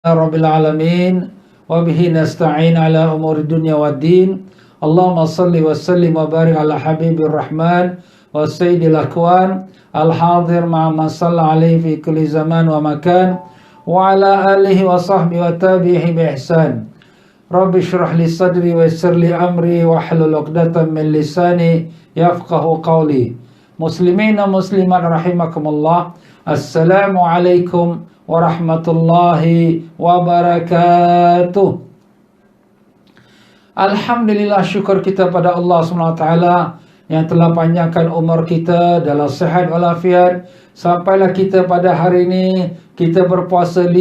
Rabbil alamin wa bihi nasta'in ala umuri dunya waddin. Allahumma salli wa sallim wa barik ala habibir rahman wa sayyidil akwan al-hadir ma'a man salla alaihi fi kulli zaman wa makan wa ala alihi wa sahbihi wa tabi'ihi bi ihsan. Rabbi shrah li sadri wa yassir li amri wa hlul 'uqdatam min lisani yafqahu qawli. Muslimin wa muslimat rahimakumullah. Assalamu alaikum warahmatullahi wabarakatuh. Alhamdulillah, syukur kita pada Allah SWT yang telah panjangkan umur kita dalam sihat walafiat. Sampailah kita pada hari ini, kita berpuasa 15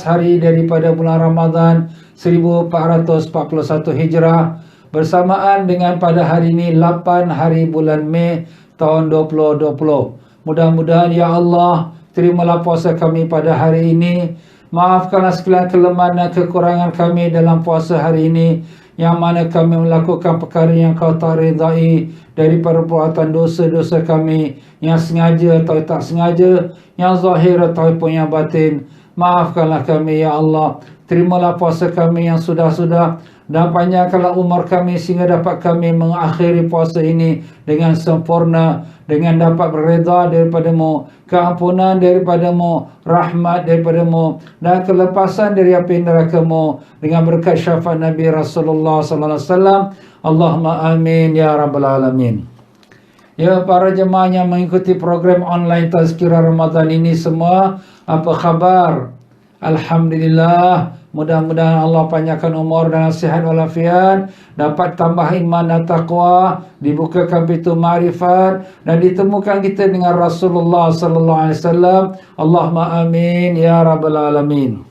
hari daripada bulan Ramadan 1441 Hijrah, bersamaan dengan pada hari ini 8 hari bulan Mei tahun 2020. Mudah-mudahan ya Allah, terimalah puasa kami pada hari ini. Maafkanlah segala kelemahan dan kekurangan kami dalam puasa hari ini, yang mana kami melakukan perkara yang kau tak redai dari perbuatan dosa-dosa kami, yang sengaja atau tak sengaja, yang zahir ataupun yang batin. Maafkanlah kami ya Allah. Terimalah puasa kami yang sudah-sudah, dan panjangkanlah umur kami sehingga dapat kami mengakhiri puasa ini dengan sempurna, dengan dapat berreda daripada-Mu, keampunan daripada-Mu, rahmat daripada-Mu, dan kelepasan dari api neraka-Mu, dengan berkat syafaat Nabi Rasulullah sallallahu alaihi wasallam. Allahumma amin ya rabbal alamin. Ya, para jemaah yang mengikuti program online Tazkirah Ramadan ini semua, apa khabar? Alhamdulillah, mudah-mudahan Allah panjangkan umur dan sihat walafiat, dapat tambah iman dan taqwa, dibukakan pintu ma'rifat, dan ditemukan kita dengan Rasulullah sallallahu alaihi wasallam. Allahumma amin ya rabbal alamin.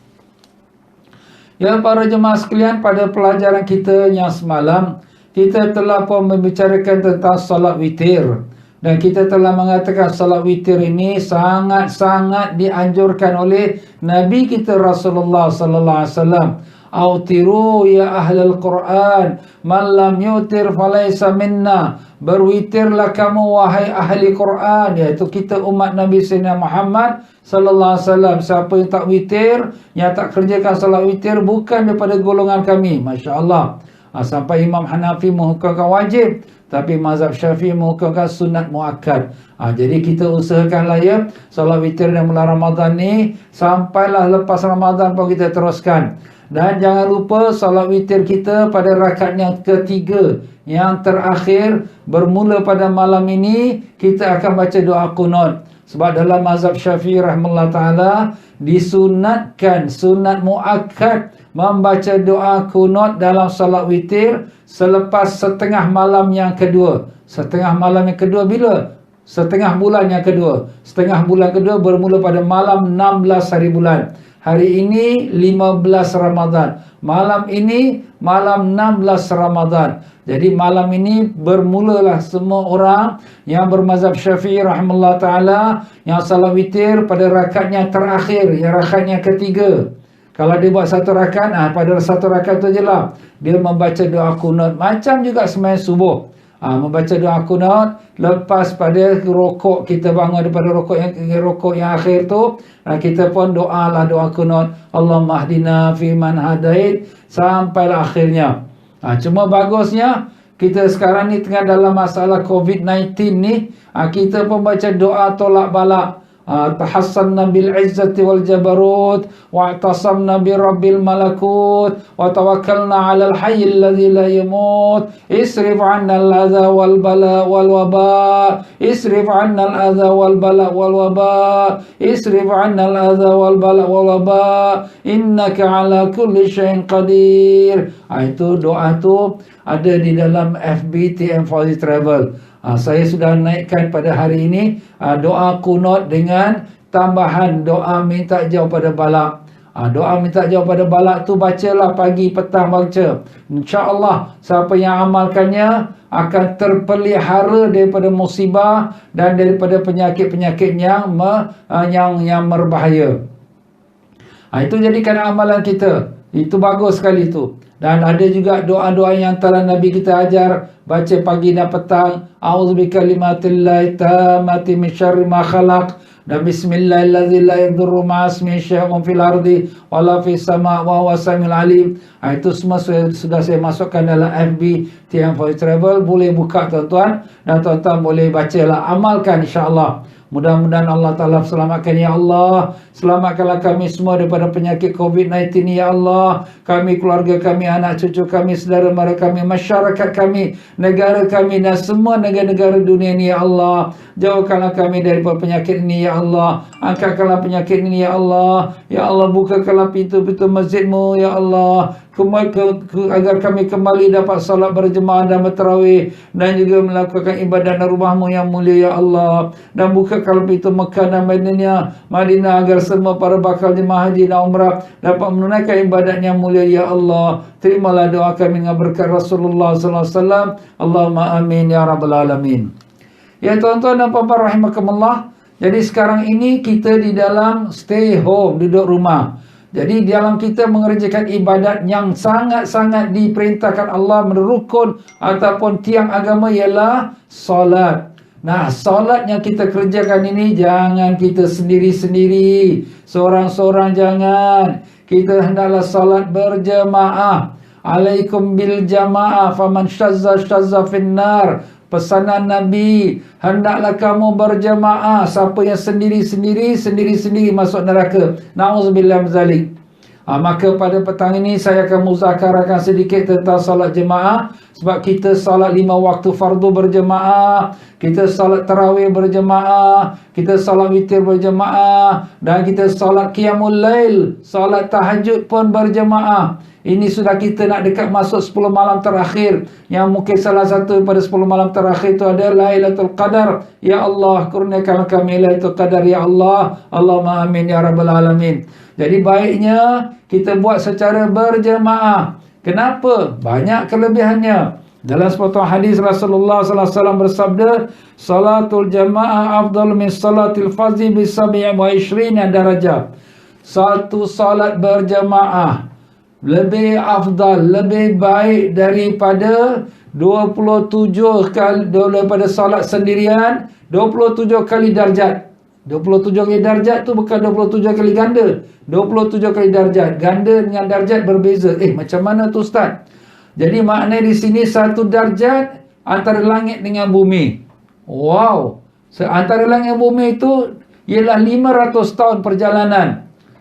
Ya, para jemaah sekalian, pada pelajaran kita yang semalam, kita telah pun membicarakan tentang salat witir. Dan kita telah mengatakan salat witir ini sangat-sangat dianjurkan oleh Nabi kita Rasulullah sallallahu alaihi wasallam. Autiru ya ahlul Quran, man lam yutir falaysa minna. Berwitirlah kamu wahai ahli Quran, iaitu kita umat Nabi Sayyidina Muhammad sallallahu alaihi wasallam. Siapa yang tak witir, yang tak kerjakan salat witir, bukan daripada golongan kami. Masya-Allah. Sampai Imam Hanafi menghukumkan wajib, tapi mazhab Syafi'i menghukumkan sunat muakkad. Jadi kita usahakanlah ya, salat witir dan bulan Ramadan ni sampailah lepas Ramadan pun kita teruskan. Dan jangan lupa salat witir kita pada rakaat yang ketiga, yang terakhir, bermula pada malam ini kita akan baca doa qunut. Sebab dalam mazhab Syafi'i rahimahullah ta'ala disunatkan, sunat muakkad, membaca doa qunut dalam salat witir selepas setengah malam yang kedua. Setengah malam yang kedua bila? Setengah bulan yang kedua. Setengah bulan kedua bermula pada malam 16 hari bulan. Hari ini 15 Ramadan. Malam ini malam 16 Ramadan. Jadi malam ini bermulalah semua orang yang bermazhab Syafi'i rahimahullah ta'ala yang salat witir pada rakaatnya terakhir, yang rakaatnya ketiga. Kalau dia buat satu rakaat, pada satu rakaat tu je lah dia membaca doa qunut. Macam juga sembahyang subuh. Membaca doa qunut lepas pada rokok, kita bangun daripada rokok yang akhir tu, kita pun doalah doa qunut. Allahumma hdina fi man hadait, sampailah akhirnya. Cuma bagusnya kita sekarang ni tengah dalam masalah COVID-19 ni, kita pun baca doa tolak balak. Tahassanna bil izzati wal jabarut wa'tasamna bi rabbil malakut wa tawakkalna 'alal hayyil ladzi la yamut isrif 'anna al-adha wal bala wal waba isrif 'anna al-adha wal bala wal waba isrif 'anna al-adha wal bala wal waba innaka 'ala kulli syai'in qadir. Itu doa tu ada di dalam FB TM Fauzi Travel. Saya sudah naikkan pada hari ini doa qunut dengan tambahan doa minta jauh pada balak. Doa minta jauh pada balak tu bacalah pagi, petang baca. InsyaAllah siapa yang amalkannya akan terpelihara daripada musibah dan daripada penyakit-penyakit yang berbahaya. Itu jadikan amalan kita. Itu bagus sekali itu. Dan ada juga doa-doa yang telah Nabi kita ajar, baca pagi dan petang. A'udzubikalimatillahi tammati min syarri ma khalaq. Dan bismillahirrahmanirrahim la yadurru ma'asmi syai'un fil ardi wala fis sama' wa huwa samiul alim. Itu semua sudah saya masukkan dalam FB Tiang Voice Travel. Boleh buka tuan-tuan, dan tuan-tuan boleh bacalah, amalkan insya-Allah. Mudah-mudahan Allah Ta'ala selamatkan ya Allah. Selamatkanlah kami semua daripada penyakit COVID-19 ya Allah. Kami, keluarga kami, anak cucu kami, saudara mara kami, masyarakat kami, negara kami dan semua negara-negara dunia ini ya Allah. Jauhkanlah kami daripada penyakit ini ya Allah. Angkatkanlah penyakit ini ya Allah. Ya Allah, bukakanlah pintu-pintu masjid-Mu ya Allah. Agar kami kembali dapat salat berjemaah dan bertarawih, dan juga melakukan ibadat di rumah-Mu yang mulia ya Allah. Dan bukakan pintu Mekah dan Madinah agar semua para bakal jemaah haji dan umrah dapat menunaikan ibadat yang mulia ya Allah. Terimalah doa kami dengan berkat Rasulullah sallallahu alaihi wasallam. Allahumma amin ya rabbal alamin. Ya tuan-tuan dan puan-puan rahimakumullah. Jadi sekarang ini kita di dalam stay home, duduk rumah. Jadi dalam kita mengerjakan ibadat yang sangat-sangat diperintahkan Allah menurut rukun ataupun tiang agama ialah solat. Nah, solat yang kita kerjakan ini jangan kita sendiri-sendiri, seorang-seorang jangan. Kita hendaklah solat berjemaah. Alaikum bil jamaah faman syazza finnar. Pesanan Nabi, hendaklah kamu berjemaah. Siapa yang sendiri-sendiri masuk neraka. Na'udzubillah min zalik. Maka pada petang ini saya akan muzakarakan sedikit tentang salat jemaah. Sebab kita salat 5 waktu fardu berjemaah, kita salat tarawih berjemaah, kita salat witir berjemaah, dan kita salat qiyamul lail, salat tahajud pun berjemaah. Ini sudah kita nak dekat masuk 10 malam terakhir. Yang mungkin salah satu pada 10 malam terakhir itu adalah Lailatul Qadar. Ya Allah, kurniakanlah kami Lailatul Qadar ya Allah. Allahumma amin ya rabbal alamin. Jadi baiknya kita buat secara berjemaah. Kenapa? Banyak kelebihannya. Dalam sepotong hadis Rasulullah sallallahu alaihi wasallam bersabda, salatul jamaah afdal min salatil fardhi bi 27 darajat. Satu salat berjemaah lebih afdal, lebih baik daripada 27 kali, daripada salat sendirian 27 kali darjat. 27 kali darjat tu bukan 27 kali ganda, 27 kali darjat. Ganda dengan darjat berbeza. Macam mana tu Ustaz? Jadi maknanya di sini satu darjat antara langit dengan bumi. Wow. Antara langit dan bumi itu ialah 500 tahun perjalanan.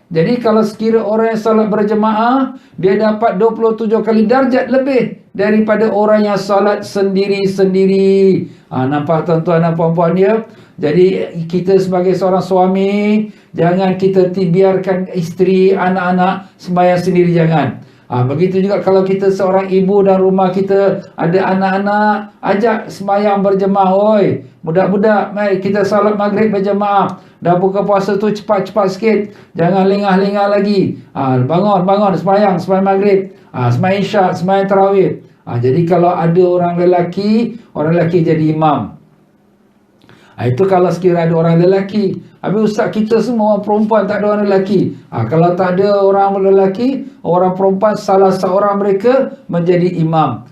Jadi kalau sekira orang yang salat berjemaah, dia dapat 27 kali darjat lebih daripada orang yang salat sendiri-sendiri. Nampak tuan-tuan dan puan-puan dia? Jadi kita sebagai seorang suami, jangan kita biarkan isteri, anak-anak sembahyang sendiri, jangan. Begitu juga kalau kita seorang ibu dan rumah kita ada anak-anak, ajak sembahyang berjemaah. Oi, budak-budak, mari kita salat maghrib berjemaah. Dah buka puasa tu cepat-cepat sikit, jangan lengah-lengah lagi. Bangun sembahyang maghrib, sembahyang isyak, sembahyang tarawih. Jadi kalau ada orang lelaki jadi imam. Itu kalau sekiranya ada orang lelaki. Habis ustaz kita semua orang perempuan, tak ada orang lelaki. Kalau tak ada orang lelaki, orang perempuan, salah seorang mereka menjadi imam.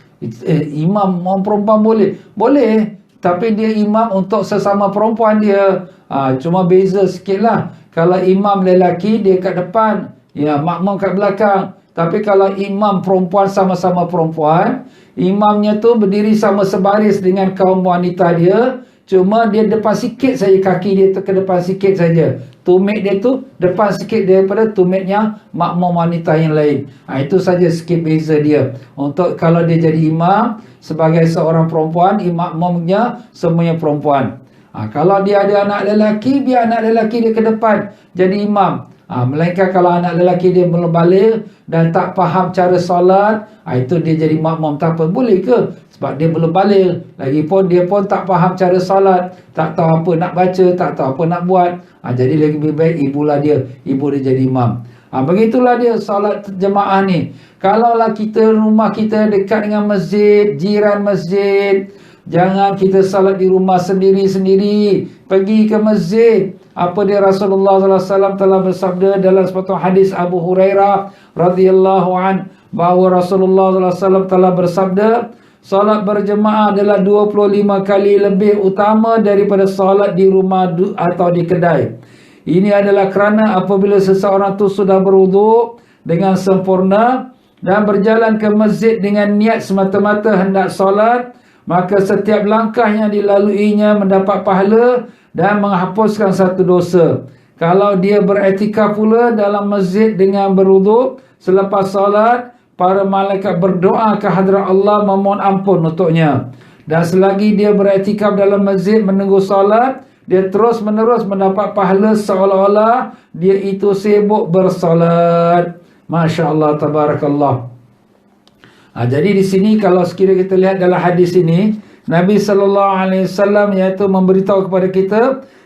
Imam orang perempuan boleh? Boleh. Tapi dia imam untuk sesama perempuan dia. Cuma beza sikit lah. Kalau imam lelaki, dia kat depan. Ya, makmum kat belakang. Tapi kalau imam perempuan, sama-sama perempuan, imamnya tu berdiri sama sebaris dengan kaum wanita dia. Cuma dia depan sikit saja, kaki dia tu ke depan sikit saja. Tumit dia tu depan sikit daripada tumitnya makmum wanita yang lain. Itu saja sikit beza dia. Untuk kalau dia jadi imam sebagai seorang perempuan, makmumnya semuanya perempuan. Kalau dia ada anak lelaki, biar anak lelaki dia ke depan jadi imam. Melainkan kalau anak lelaki dia belum balik dan tak faham cara solat, itu dia jadi makmum. Tak apa, boleh ke? Sebab dia belum balik. Lagipun dia pun tak faham cara solat, tak tahu apa nak baca, tak tahu apa nak buat. Jadi lebih baik ibulah dia, ibu dia jadi imam. Begitulah dia solat jemaah ni. Kalaulah rumah kita dekat dengan masjid, jiran masjid, jangan kita salat di rumah sendiri-sendiri. Pergi ke masjid. Apa dia Rasulullah sallallahu alaihi wasallam telah bersabda dalam sepotong hadis Abu Hurairah radhiyallahu an, bahawa Rasulullah sallallahu alaihi wasallam telah bersabda, solat berjemaah adalah 25 kali lebih utama daripada solat di rumah atau di kedai. Ini adalah kerana apabila seseorang tu sudah berwuduk dengan sempurna dan berjalan ke masjid dengan niat semata-mata hendak solat, maka setiap langkah yang dilaluinya mendapat pahala dan menghapuskan satu dosa. Kalau dia beriktikaf pula dalam masjid dengan berwuduk, selepas solat, para malaikat berdoa ke hadrat Allah memohon ampun untuknya. Dan selagi dia beriktikaf dalam masjid menunggu solat, dia terus menerus mendapat pahala seolah-olah dia itu sibuk bersolat. Masya Allah, tabarakallah. Jadi di sini kalau sekiranya kita lihat dalam hadis ini, Nabi SAW iaitu memberitahu kepada kita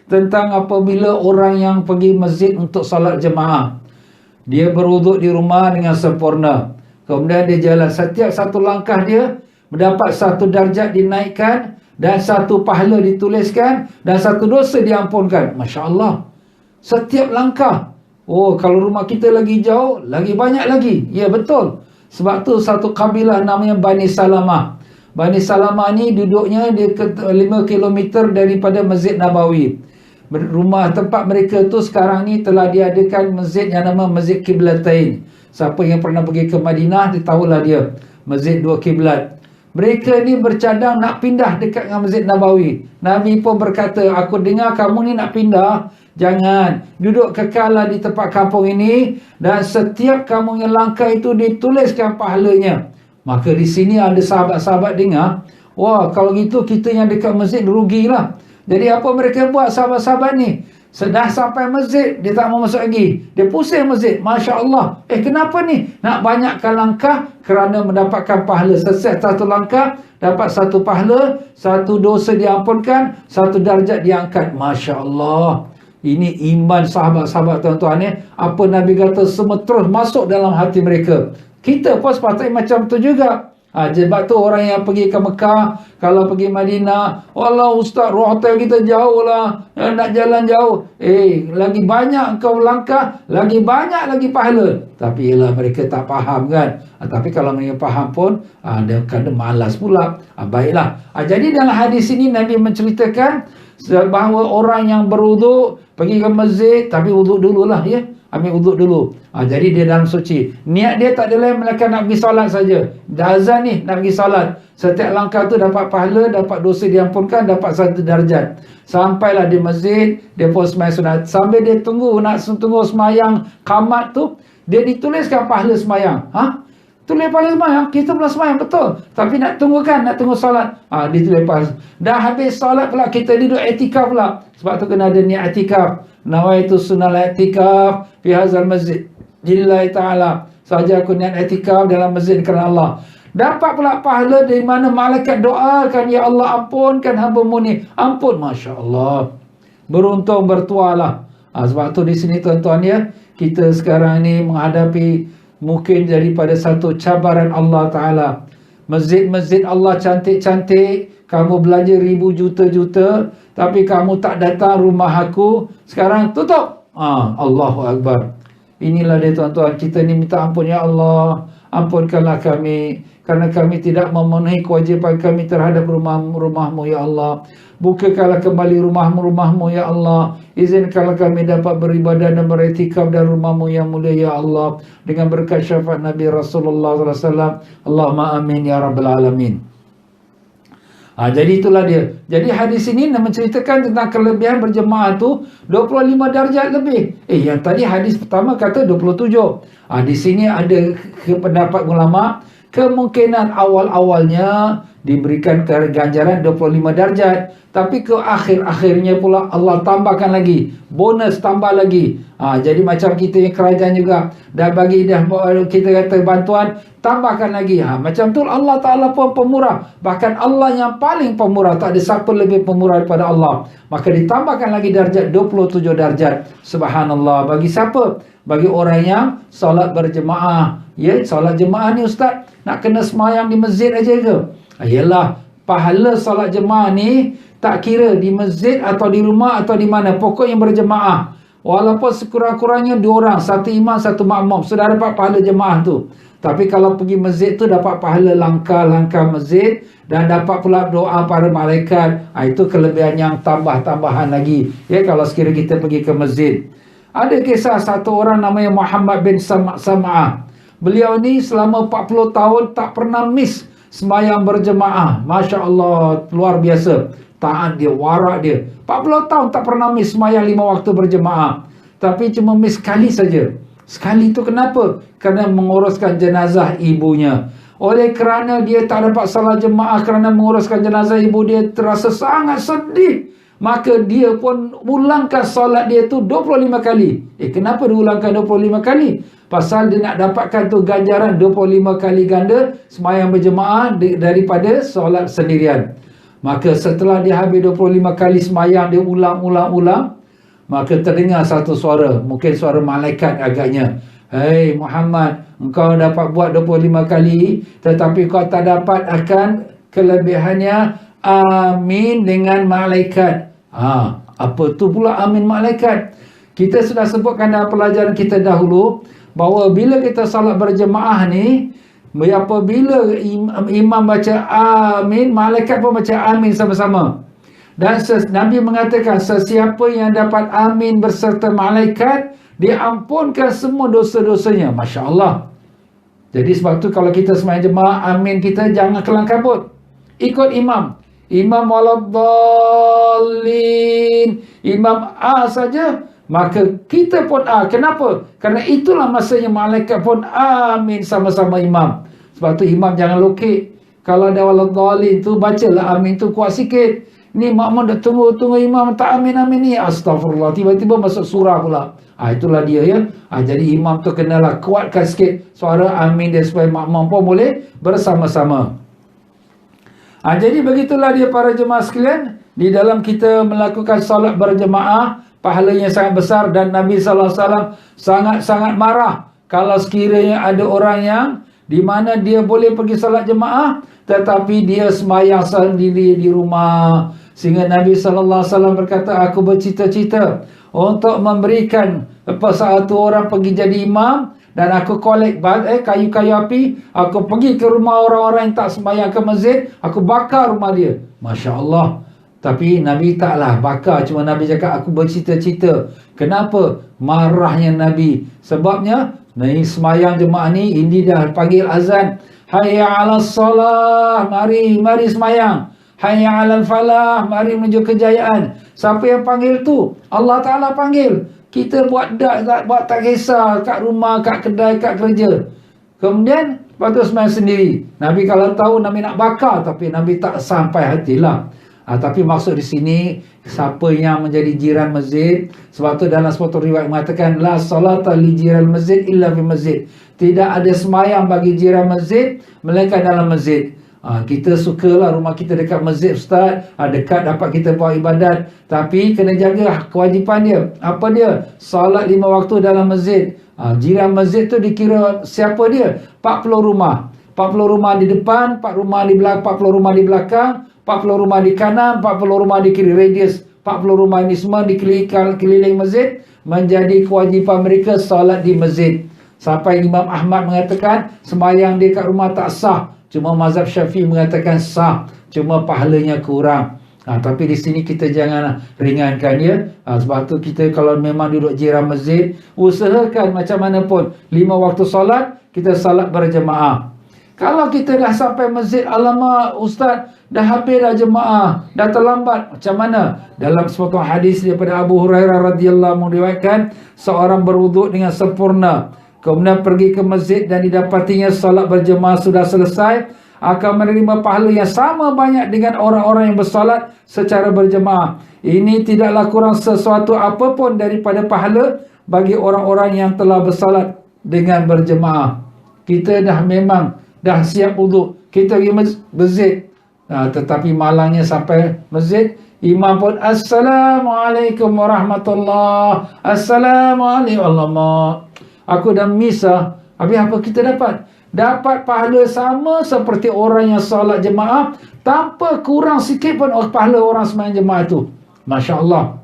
tentang apabila orang yang pergi masjid untuk salat jemaah, dia berwuduk di rumah dengan sempurna, kemudian dia jalan, setiap satu langkah dia mendapat satu darjat dinaikkan, dan satu pahala dituliskan, dan satu dosa diampunkan. Masya Allah, setiap langkah. Oh, kalau rumah kita lagi jauh, lagi banyak lagi. Ya, betul. Sebab tu satu kabilah namanya Bani Salamah. Bani Salamah ni duduknya di 5 km daripada Masjid Nabawi. Rumah tempat mereka tu sekarang ni telah diadakan masjid yang nama Masjid Qiblatain. Siapa yang pernah pergi ke Madinah, dia tahulah dia, Masjid Dua Kiblat. Mereka ni bercadang nak pindah dekat dengan Masjid Nabawi. Nabi pun berkata, aku dengar kamu ni nak pindah. Jangan, duduk kekallah di tempat kampung ini, dan setiap kamu yang langkah itu dituliskan pahalanya. Maka di sini ada sahabat-sahabat dengar, wah, kalau gitu kita yang dekat masjid rugilah. Jadi apa mereka buat sahabat-sahabat ni? Sudah sampai masjid, dia tak mau masuk lagi. Dia pusing masjid. Masya Allah. Kenapa ni? Nak banyakkan langkah kerana mendapatkan pahala. Setiap satu langkah dapat satu pahala, satu dosa diampunkan, satu darjat diangkat. Masya Allah. Ini iman sahabat-sahabat tuan-tuan ni. Apa Nabi kata, semua terus masuk dalam hati mereka. Kita pun sepatutnya macam tu juga. Sebab tu orang yang pergi ke Mekah, kalau pergi Madinah, Allah Ustaz, hotel kita jauh lah, nak jalan jauh. Lagi banyak kau langkah, lagi banyak lagi pahala. Tapi ialah mereka tak faham kan. Tapi kalau mereka faham pun, dia kadang malas pula. Baiklah. Jadi dalam hadis ini Nabi menceritakan bahawa orang yang berwuduk pergi ke masjid, tapi wuduk dululah ya. Ambil wuduk dulu. Jadi dia dalam suci. Niat dia tak ada lain melainkan nak pergi solat saja. Dah azan ni nak pergi solat. Setiap langkah tu dapat pahala, dapat dosa diampunkan, dapat satu darjat. Sampailah di masjid, dia pun sembahyang sunat. Sambil dia tunggu semayang qamat tu, dia dituliskan pahala semayang. Tulis pahala semayang, kita pula semayang, betul. Tapi nak tunggu solat. Ditulis pahala. Dah habis solat pula, kita duduk i'tikaf pula. Sebab tu kena ada niat i'tikaf. Nawaitu sunnal i'tikaf fi hadzal masjid lillahi ta'ala. Saja aku niat i'tikaf dalam masjid kerana Allah. Dapat pula pahala dari mana malaikat doakan, ya Allah ampunkan hamba-Mu ni. Ampun, Masya Allah. Beruntung bertualah. Sebab tu di sini tuan-tuan ya, kita sekarang ni menghadapi mungkin daripada satu cabaran Allah Ta'ala. Masjid-masjid Allah cantik-cantik, kamu belanja ribu juta-juta, tapi kamu tak datang rumah aku, sekarang tutup. Allahu Akbar. Inilah dia tuan-tuan, kita ni minta ampun, ya Allah, ampunkanlah kami, kerana kami tidak memenuhi kewajipan kami terhadap rumah-Mu, ya Allah. Bukakanlah kembali rumah-Mu, ya Allah. Izinkanlah kami dapat beribadah dan beriktikaf dalam rumah-Mu yang mulia, ya Allah, dengan berkat syafaat Nabi Rasulullah SAW. Allahumma amin ya rabbal alamin. Jadi itulah dia. Jadi hadis ini menceritakan tentang kelebihan berjemaah tu 25 darjat lebih. Yang tadi hadis pertama kata 27. Di sini ada pendapat ulama, kemungkinan awal-awalnya diberikan ganjaran 25 darjat, tapi ke akhir-akhirnya pula Allah tambahkan lagi, bonus tambah lagi. Jadi macam kita yang kerajaan juga dah bagi, dah kita kata bantuan, tambahkan lagi. Macam tu Allah Ta'ala pun pemurah. Bahkan Allah yang paling pemurah, tak ada siapa lebih pemurah daripada Allah. Maka ditambahkan lagi darjat, 27 darjat. Subhanallah. Bagi siapa? Bagi orang yang solat berjemaah. Ya, solat jemaah ni Ustaz, nak kena semayang di masjid aja ke? Yalah, pahala solat jemaah ni tak kira di masjid atau di rumah atau di mana, pokoknya berjemaah. Walaupun sekurang-kurangnya 2 orang, satu imam, satu makmum, sudah dapat pahala jemaah tu. Tapi kalau pergi masjid tu dapat pahala langkah-langkah masjid dan dapat pula doa para malaikat. Itu kelebihan yang tambah-tambahan lagi. Ya, kalau sekiranya kita pergi ke masjid. Ada kisah satu orang namanya Muhammad bin Sam'ah. Beliau ni selama 40 tahun tak pernah miss sembahyang berjemaah. Masya Allah, luar biasa. Taat dia, warak dia. 40 tahun tak pernah miss sembahyang 5 waktu berjemaah. Tapi cuma miss sekali saja. Sekali tu kenapa? Kerana menguruskan jenazah ibunya. Oleh kerana dia tak dapat salat jemaah kerana menguruskan jenazah ibu dia, terasa sangat sedih. Maka dia pun ulangkan solat dia tu 25 kali. Kenapa dia ulangkan 25 kali? Pasal dia nak dapatkan tu ganjaran 25 kali ganda sembahyang berjemaah daripada solat sendirian. Maka setelah dia habis 25 kali sembahyang, dia ulang, maka terdengar satu suara, mungkin suara malaikat agaknya. Hei Muhammad, engkau dapat buat 25 kali, tetapi kau tak dapat akan kelebihannya amin dengan malaikat. Apa tu pula amin malaikat? Kita sudah sebutkan dalam pelajaran kita dahulu, bahawa bila kita salat berjemaah ni, apabila imam baca amin, malaikat pun baca amin sama-sama. Dan Nabi mengatakan, sesiapa yang dapat amin berserta malaikat, diampunkan semua dosa-dosanya. Masya Allah. Jadi sebab tu kalau kita sembahyang jemaah, amin kita jangan kelang kabut. Ikut imam. Imam waladdallin, imam A saja, maka kita pun A. Kenapa? Kerana itulah masanya malaikat pun amin sama-sama imam. Sebab tu imam jangan lokek. Kalau ada waladdallin tu, bacalah amin tu kuat sikit. Ni makmum dah tunggu imam tak amin-amin ni. Astagfirullah. Tiba-tiba masuk surah pula. Itulah dia ya. Jadi imam tu kenalah kuatkan sikit suara amin dia supaya makmum pun boleh bersama-sama. Jadi begitulah dia para jemaah sekalian. Di dalam kita melakukan solat berjemaah, pahalanya sangat besar. Dan Nabi SAW sangat-sangat marah kalau sekiranya ada orang yang di mana dia boleh pergi solat jemaah, tetapi dia sembahyang sendiri di rumah. Sehingga Nabi SAW berkata, aku bercita-cita untuk memberikan satu orang pergi jadi imam, dan aku kolek kayu-kayu api, aku pergi ke rumah orang-orang yang tak sembahyang ke masjid, aku bakar rumah dia. Masya Allah. Tapi Nabi taklah bakar, cuma Nabi cakap aku bercita-cita. Kenapa? Marahnya Nabi. Sebabnya ni sembahyang jemaah ni, ini dah panggil azan. Hayya 'alas salah, mari sembahyang. Hayya 'alal falah, mari menuju kejayaan. Siapa yang panggil tu? Allah Ta'ala panggil. Kita buat tak kisah, kat rumah, kat kedai, kat kerja. Kemudian lepas tu sembahyang sendiri. Nabi kalau tahu Nabi nak bakar, tapi Nabi tak sampai hatilah. Tapi maksud di sini, siapa yang menjadi jiran masjid, sebab tu dalam suatu riwayat mengatakan, la salata li jiran masjid illa fi masjid. Tidak ada sembahyang bagi jiran masjid melainkan dalam masjid. Kita sukalah rumah kita dekat masjid, Ustaz. Dekat dapat kita buat ibadat. Tapi kena jaga kewajipan dia. Apa dia? Salat 5 waktu dalam masjid. Jiran masjid tu dikira siapa dia? 40 rumah. 40 rumah di depan, 40 rumah di belakang, 40 rumah di kanan, 40 rumah di kiri, radius 40 rumah ini semua dikeliling masjid. Menjadi kewajipan mereka salat di masjid. Sampai Imam Ahmad mengatakan sembahyang dia kat rumah tak sah. Cuma mazhab Syafi'i mengatakan sah, cuma pahalanya kurang. Tapi di sini kita jangan ringankan ya. Sebab tu kita kalau memang duduk jiran masjid, usahakan macam mana pun 5 waktu solat kita salat berjemaah. Kalau kita dah sampai masjid, alamak Ustaz, dah habis dah jemaah, dah terlambat, macam mana? Dalam suatu hadis daripada Abu Hurairah radhiyallahu anhu meriwayatkan, seorang berwuduk dengan sempurna, kemudian pergi ke masjid dan didapatinya salat berjemaah sudah selesai, akan menerima pahala yang sama banyak dengan orang-orang yang bersalat secara berjemaah. Ini tidaklah kurang sesuatu apapun daripada pahala bagi orang-orang yang telah bersalat dengan berjemaah. Kita dah siap wuduk, kita pergi masjid, tetapi malangnya sampai masjid, imam pun Assalamualaikum warahmatullahi, Assalamualaikum, alamak, aku dah miss. Habis apa kita dapat? dapat pahala sama seperti orang yang solat jemaah, tanpa kurang sikit pun pahala orang sembahyang jemaah tu. Masya Allah.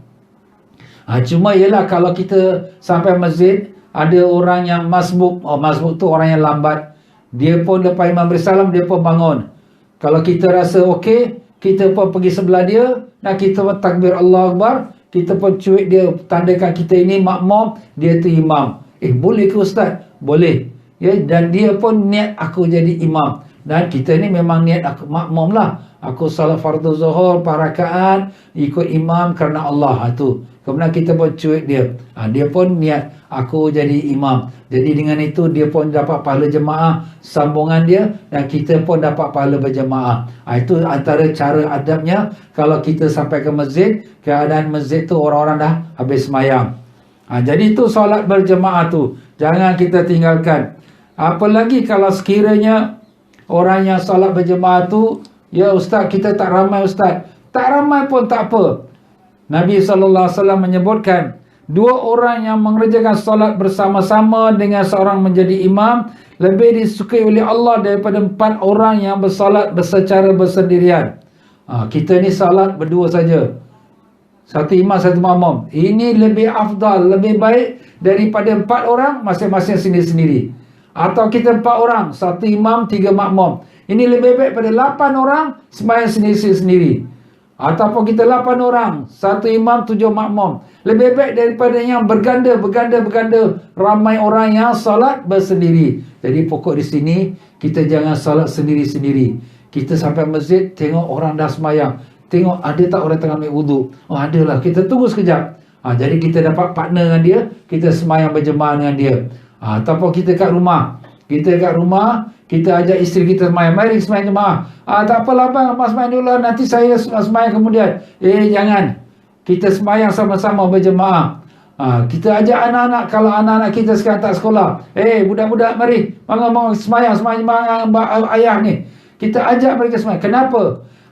Cuma ialah kalau kita sampai masjid, ada orang yang masbuk. Masbuk tu orang yang lambat. Dia pun lepas imam bersalam, dia pun bangun. Kalau kita rasa okey, kita pun pergi sebelah dia, dan kita pun takbir Allah Akbar, kita pun cuik dia, tandakan kita ini makmum, dia tu imam. Boleh ke Ustaz? Boleh. Ya, dan dia pun niat aku jadi imam. Dan kita ni memang niat aku makmum lah. Aku salat fardu zuhur 4 rakaat, ikut imam kerana Allah. Itu. Kemudian kita pun cuik dia. Dia pun niat aku jadi imam. Jadi dengan itu dia pun dapat pahala jemaah sambungan dia, dan kita pun dapat pahala berjemaah. Itu antara cara adabnya kalau kita sampai ke masjid, keadaan masjid tu orang-orang dah habis semayang. Jadi itu solat berjemaah tu. Jangan kita tinggalkan. Apalagi kalau sekiranya orang yang solat berjemaah tu, ya Ustaz, kita tak ramai Ustaz. Tak ramai pun tak apa. Nabi SAW menyebutkan, 2 orang yang mengerjakan solat bersama-sama dengan seorang menjadi imam lebih disukai oleh Allah daripada 4 orang yang bersolat secara bersendirian. Kita ni solat berdua saja, satu imam, satu makmum. Ini lebih afdal, lebih baik daripada 4 orang masing-masing sendiri-sendiri. Atau kita 4 orang, satu imam, 3 makmum. Ini lebih baik pada 8 orang sembahyang sendiri-sendiri. Ataupun kita 8 orang, satu imam, 7 makmum. Lebih baik daripada yang berganda, ramai orang yang salat bersendiri. Jadi pokok di sini, kita jangan salat sendiri-sendiri. Kita sampai masjid, tengok orang dah sembahyang. Tengok ada tak orang tengah ambil wuduk. Adalah, kita tunggu sekejap. Jadi kita dapat partner dengan dia, kita sembahyang berjemaah dengan dia. Ataupun kita kat rumah. Kita ajak isteri kita sembahyang. Mari sembahyang jemaah. Tak apalah bang, abang sembahyang dulu lah, nanti saya sembahyang kemudian. Jangan. Kita sembahyang sama-sama berjemaah. Kita ajak anak-anak. Kalau anak-anak kita sekarang tak sekolah, budak-budak mari, bangun sembahyang jemaah ayah ni. Kita ajak mereka sembahyang. Kenapa?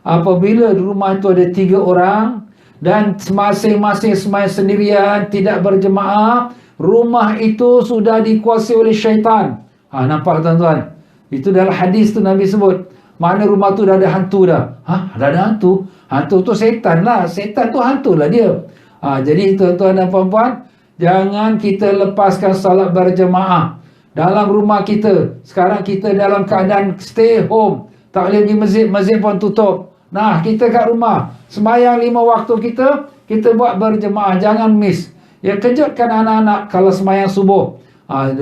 Apabila di rumah itu ada 3 orang dan masing-masing sembahyang sendirian, tidak berjemaah, rumah itu sudah dikuasai oleh syaitan. Nampak tuan-tuan? Itu dalam hadis tu Nabi sebut. Mana rumah tu dah ada hantu dah. Dah ada hantu? Hantu tu setan lah. Setan tu hantu lah dia. Jadi tuan-tuan dan puan-puan, jangan kita lepaskan salat berjemaah dalam rumah kita. Sekarang kita dalam keadaan stay home. Tak boleh pergi masjid, masjid pun tutup. Kita kat rumah, sembahyang 5 waktu kita buat berjemaah. Jangan miss. Kejutkan anak-anak kalau sembahyang subuh.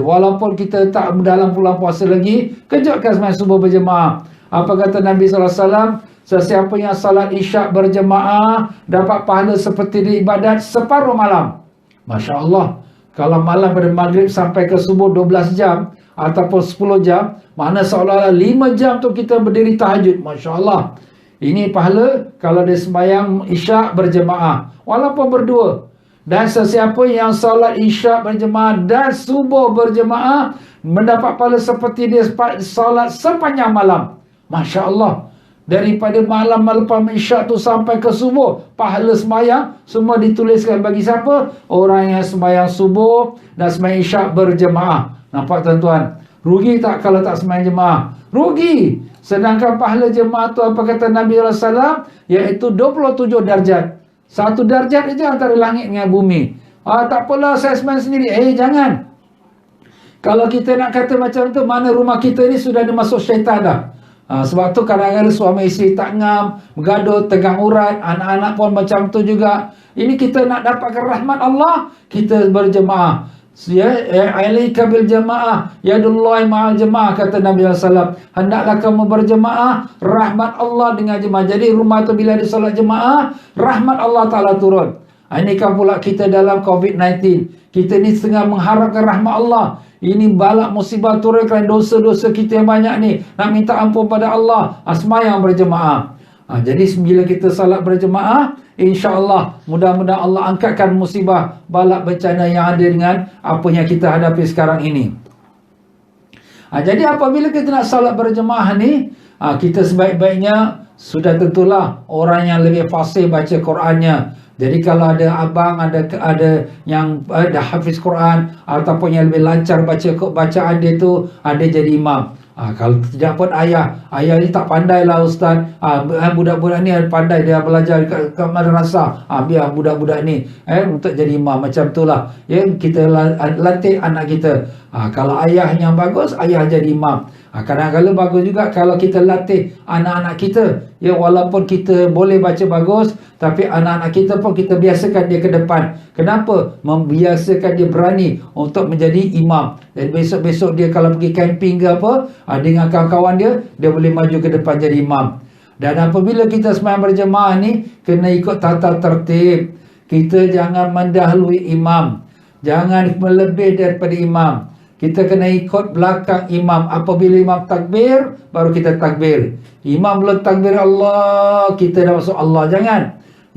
Walaupun kita tak dalam bulan puasa lagi, kejutkan sembahyang subuh berjemaah. Apa kata Nabi SAW? Sesiapa yang salat isyak berjemaah dapat pahala seperti diibadat separuh malam. Masya Allah. Kalau malam pada maghrib sampai ke subuh 12 jam ataupun 10 jam, mana seolah-olah 5 jam tu kita berdiri tahajud. Masya Allah. Ini pahala kalau dia sembahyang isyak berjemaah, walaupun berdua. Dan sesiapa yang salat isyak berjemaah dan subuh berjemaah mendapat pahala seperti dia salat sepanjang malam. Masya Allah. Daripada malam lepas isyak tu sampai ke subuh, pahala sembahyang semua dituliskan bagi siapa? Orang yang sembahyang subuh dan sembahyang isyak berjemaah. Nampak tuan-tuan? Rugi tak kalau tak sembahyang jemaah? Rugi. Sedangkan pahala jemaah tu apa kata Nabi SAW? Iaitu 27 darjat. 1 darjat saja antara langit dengan bumi. Tak apalah saya sembahyang sendiri. Jangan. Kalau kita nak kata macam tu, mana rumah kita ni sudah ada masuk syaitan dah. Sebab tu kadang-kadang suami isteri tak ngam, bergaduh, tegang urat, anak-anak pun macam tu juga. Ini kita nak dapatkan rahmat Allah, kita berjemaah. Alaika bil jamaah yadullahi ma'al jamaah, kata Nabi SAW. Hendaklah kamu berjemaah, rahmat Allah dengan jemaah. Jadi rumah tu bila ada solat jemaah, rahmat Allah Ta'ala turun. Ini kan pula kita dalam COVID-19. Kita ni setengah mengharapkan rahmat Allah. Ini balak musibah turun kerana dosa-dosa kita yang banyak ni. Nak minta ampun pada Allah. Sembahyang berjemaah. Jadi bila kita salat berjemaah, insya-Allah mudah-mudahan Allah angkatkan musibah, balak bencana yang ada dengan apa yang kita hadapi sekarang ini. Jadi apabila kita nak salat berjemaah ni, kita sebaik-baiknya sudah tentulah orang yang lebih fasih baca Qurannya. Jadi kalau ada abang, ada yang dah hafiz Quran ataupun yang lebih lancar baca bacaan dia tu, ada jadi imam. Kalau tidak pun ayah ni tak pandai lah ustaz. Budak-budak ni pandai, dia belajar ke madrasah. Biar budak-budak ni untuk jadi imam, macam itulah. Ya, kita latih anak kita. Kalau ayah yang bagus, ayah jadi imam. Kadang-kadang bagus juga kalau kita latih anak-anak kita. Ya, walaupun kita boleh baca bagus, tapi anak-anak kita pun kita biasakan dia ke depan. Kenapa? Membiasakan dia berani untuk menjadi imam. Dan besok-besok dia kalau pergi camping ke apa, dengan kawan-kawan dia boleh maju ke depan jadi imam. Dan apabila kita sembahyang berjemaah ni, kena ikut tata tertib. Kita jangan mendahului imam, jangan melebih daripada imam. Kita kena ikut belakang imam. Apabila imam takbir, baru kita takbir. Imam belum takbir Allah, kita dah masuk Allah. Jangan.